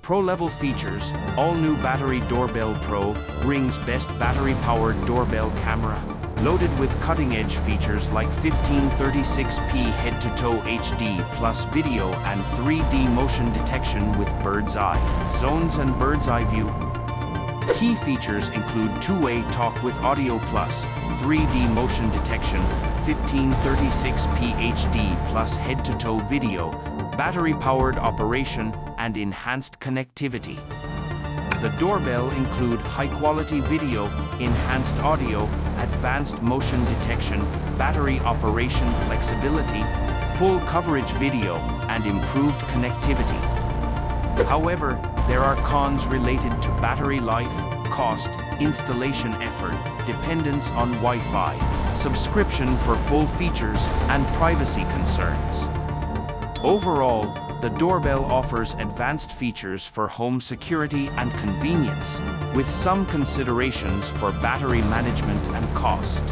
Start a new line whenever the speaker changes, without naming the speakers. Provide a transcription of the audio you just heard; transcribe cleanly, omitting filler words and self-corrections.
Pro-level features, all-new Battery Doorbell Pro, Ring's best battery-powered doorbell camera, loaded with cutting-edge features like 1536p head-to-toe HD plus video and 3D motion detection with bird's eye zones and bird's eye view. Key features include two-way talk with audio plus 3D motion detection, 1536p HD plus head-to-toe video, battery-powered operation, and enhanced connectivity. The doorbell include high-quality video, enhanced audio, advanced motion detection, battery operation flexibility, full coverage video, and improved connectivity. However, there are cons related to battery life, cost, installation effort, dependence on Wi-Fi, subscription for full features, and privacy concerns. Overall, the doorbell offers advanced features for home security and convenience, with some considerations for battery management and cost.